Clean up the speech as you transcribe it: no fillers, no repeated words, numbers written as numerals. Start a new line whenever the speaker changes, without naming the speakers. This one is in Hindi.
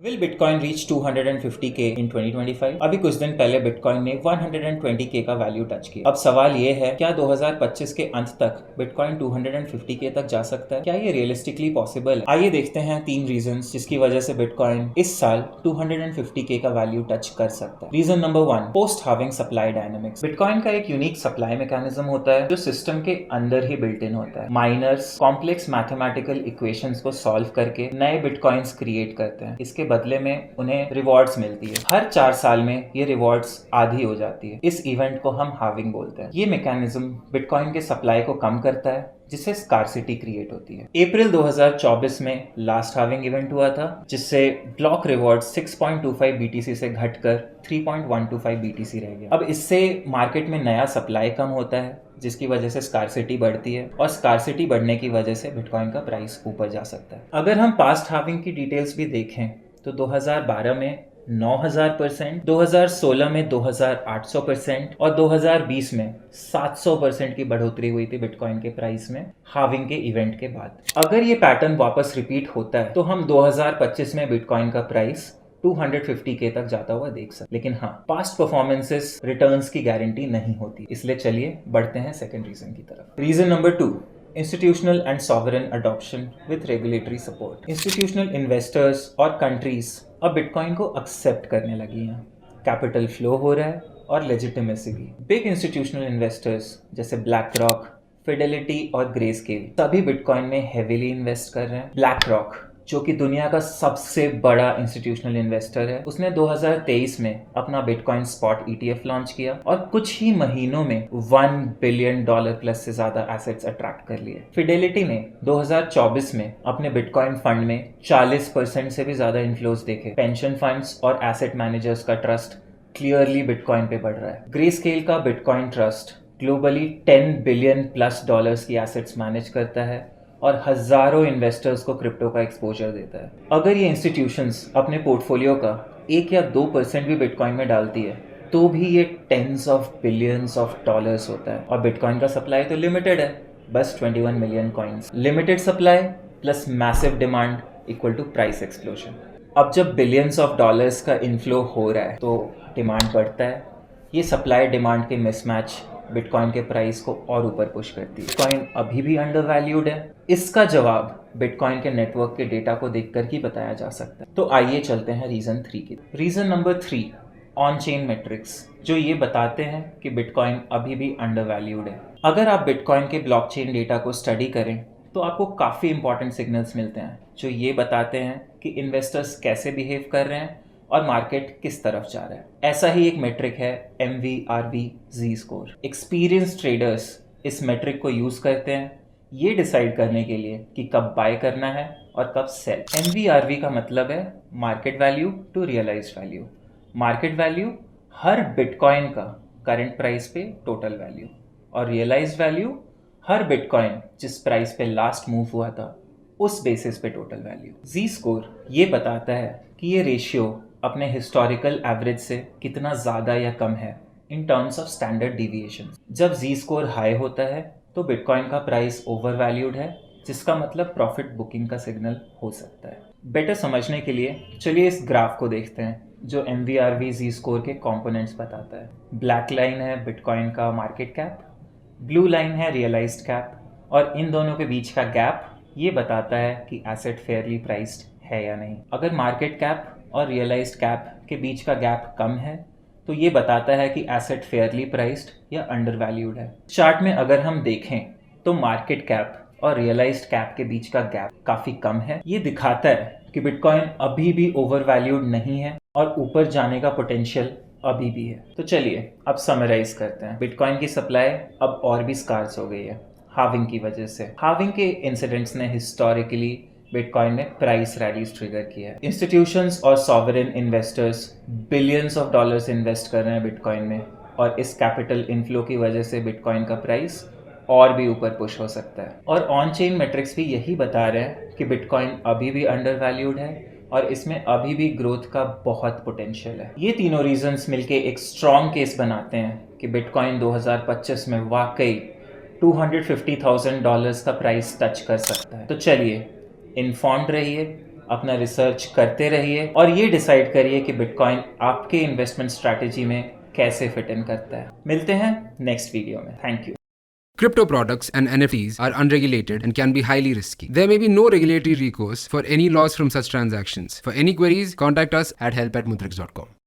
Will Bitcoin reach 250K in 2025? अभी कुछ दिन पहले बिटकॉइन ने 120K का वैल्यू टच किया। अब सवाल ये है, क्या 2025 के अंत तक बिटकॉइन 250K तक जा सकता है? क्या ये रियलिस्टिकली पॉसिबल है? आइए देखते हैं 3 रीजंस जिसकी वजह से बिटकॉइन इस साल 250K का वैल्यू टच कर सकता है। Reason number 1, post halving supply dynamics. Bitcoin का एक यूनिक सप्लाई मैकेनिज्म होता है जो सिस्टम के अंदर ही बिल्ट इन होता है। माइनर्स कॉम्प्लेक्स मैथमेटिकल इक्वेशंस को सॉल्व करके नए बिटकॉइंस क्रिएट करते हैं। इसके बदले में उन्हें रिवॉर्ड्स मिलती है। हर 4 साल में ये रिवॉर्ड्स आधी हो जाती है। इस इवेंट को हम हार्विंग बोलते हैं। ये मैकेनिज्म बिटकॉइन के सप्लाई को कम करता है जिससे स्कार्सिटी क्रिएट होती है। अप्रैल 2024 में लास्ट हार्विंग इवेंट हुआ था जिससे ब्लॉक रिवॉर्ड 6.25 BTC से घटकर 3.125 BTC रह गया। अब इससे मार्केट में नया सप्लाई कम होता है जिसकी वजह से स्कार्सिटी बढ़ती है और स्कार्सिटी बढ़ने की वजह से बिटकॉइन का प्राइस ऊपर जा सकता है। अगर हम पास्ट हार्विंग की डिटेल्स भी देखें तो 2012 में 9000%, 2016 में 2800% और 2020 में 700% की बढ़ोतरी हुई थी बिटकॉइन के प्राइस में हार्विंग के इवेंट के बाद। अगर ये पैटर्न वापस रिपीट होता है तो हम 2025 में बिटकॉइन का प्राइस 250K तक जाता हुआ देख सकते। लेकिन हाँ, पास्ट परफॉर्मेंसेस रिटर्न्स की गारंटी नहीं होती। इसलिए चलिए बढ़ते हैं सेकंड रीजन की तरफ। Reason number 2, institutional and sovereign adoption with regulatory support. Institutional investors और कंट्रीज अब बिटकॉइन को एक्सेप्ट करने लगी हैं। कैपिटल फ्लो हो रहा है और लेजिटिमेसी भी। बिग इंस्टीट्यूशनल इन्वेस्टर्स जैसे ब्लैक रॉक, फिडेलिटी और ग्रेस्केल सभी बिटकॉइन में हेवीली इन्वेस्ट कर रहे हैं। ब्लैक रॉक जो कि दुनिया का सबसे बड़ा इंस्टीट्यूशनल इन्वेस्टर है, उसने 2023 में अपना बिटकॉइन स्पॉट ETF लॉन्च किया और कुछ ही महीनों में $1 बिलियन प्लस से ज्यादा एसेट्स अट्रैक्ट कर लिए। फिडेलिटी ने 2024 में अपने बिटकॉइन फंड में 40% से भी ज्यादा इन्फ्लोज देखे। पेंशन फंड्स और एसेट मैनेजर्स का ट्रस्ट क्लियरली बिटकॉइन पे बढ़ रहा है। ग्रेस्केल का bitcoin trust globally $10 billion plus की एसेट्स मैनेज करता है और हजारों इन्वेस्टर्स को क्रिप्टो का एक्सपोजर देता है। अगर ये इंस्टीट्यूशंस अपने पोर्टफोलियो का 1 या 2% भी बिटकॉइन में डालती है तो भी ये tens of billions of dollars होता है। और बिटकॉइन का सप्लाई तो लिमिटेड है, बस 21 million coins. Limited supply plus massive demand equal to price explosion. अब जब बिलियंस ऑफ डॉलर्स का इन्फ्लो हो रहा है तो डिमांड बढ़ता है। ये सप्लाई डिमांड के मिसमैच बिटकॉइन के प्राइस को और ऊपर पुश करती है। बिटकॉइन अभी भी अंडर वैल्यूड है। इसका जवाब बिटकॉइन के नेटवर्क के डेटा को देखकर ही बताया जा सकता है। तो आइए चलते हैं रीजन 3 की। Reason number 3, on chain metrics जो ये बताते हैं कि बिटकॉइन अभी भी अंडर वैल्यूड है। अगर आप बिटकॉइन के ब्लॉकचेन डेटा को स्टडी करें तो आपको काफ़ी इंपॉर्टेंट सिग्नल्स मिलते हैं जो ये बताते हैं कि इन्वेस्टर्स कैसे बिहेव कर रहे हैं और मार्केट किस तरफ जा रहा है। ऐसा ही एक मेट्रिक है MVRV Z score. Experience traders इस मेट्रिक को यूज करते हैं ये डिसाइड करने के लिए कि कब बाय करना है और कब सेल। MVRV का मतलब है market value to realised value. Market value हर बिटकॉइन का करंट प्राइस पे टोटल वैल्यू और रियलाइज्ड वैल्यू हर बिटकॉइन जिस प्राइस पे लास्ट मूव हुआ था उस बेसिस पे टोटल वैल्यू। Z स्कोर ये बताता है कि ये रेशियो अपने हिस्टोरिकल एवरेज से कितना ज़्यादा या कम है in terms of standard deviation. जब Z स्कोर हाई होता है तो बिटकॉइन का प्राइस ओवर वैल्यूड है जिसका मतलब प्रॉफिट बुकिंग का सिग्नल हो सकता है। बेटर समझने के लिए चलिए इस ग्राफ को देखते हैं जो MVRV Z स्कोर के कंपोनेंट्स बताता है। ब्लैक लाइन है बिटकॉइन का मार्केट कैप, ब्लू लाइन है रियलाइज्ड कैप और इन दोनों के बीच का गैप ये बताता है कि एसेट फेयरली प्राइस्ड है या नहीं। अगर मार्केट कैप और रियलाइज्ड कैप के बीच का गैप कम है तो ये बताता है कि एसेट फेयरली प्राइस्ड या अंडर वैल्यूड है। चार्ट में अगर हम देखें तो मार्केट कैप और रियलाइज्ड कैप के बीच का गैप काफी कम है। ये दिखाता है कि बिटकॉइन अभी भी ओवर वैल्यूड नहीं है और ऊपर जाने का पोटेंशियल अभी भी है। तो चलिए अब समराइज करते हैं। बिटकॉइन की सप्लाई अब और भी स्कार्स हो गई है हार्विंग की वजह से। हार्विंग के इंसिडेंट्स ने हिस्टोरिकली बिटकॉइन में प्राइस रैलीज ट्रिगर किया है। इंस्टीट्यूशंस और sovereign investors billions of dollars invest कर रहे हैं बिटकॉइन में और इस कैपिटल इनफ्लो की वजह से बिटकॉइन का प्राइस और भी ऊपर पुश हो सकता है। और ऑन चेन मेट्रिक्स भी यही बता रहे हैं कि बिटकॉइन अभी भी अंडर वैल्यूड है और इसमें अभी भी ग्रोथ का बहुत पोटेंशियल है। ये तीनों रीजंस मिलके एक स्ट्रॉन्ग केस बनाते हैं कि बिटकॉइन 2025 में वाकई $250,000 का प्राइस टच कर सकता है। तो चलिए इन्फॉर्म्ड रहिए, अपना रिसर्च करते रहिए और ये डिसाइड करिए कि बिटकॉइन आपके इन्वेस्टमेंट स्ट्रैटेजी में कैसे फिट इन करता है। मिलते हैं नेक्स्ट वीडियो में। Thank you.
Crypto products and NFTs are unregulated and can be highly risky. There may be no regulatory recourse for any loss from such transactions. For any queries, contact us at help@mudrix.com.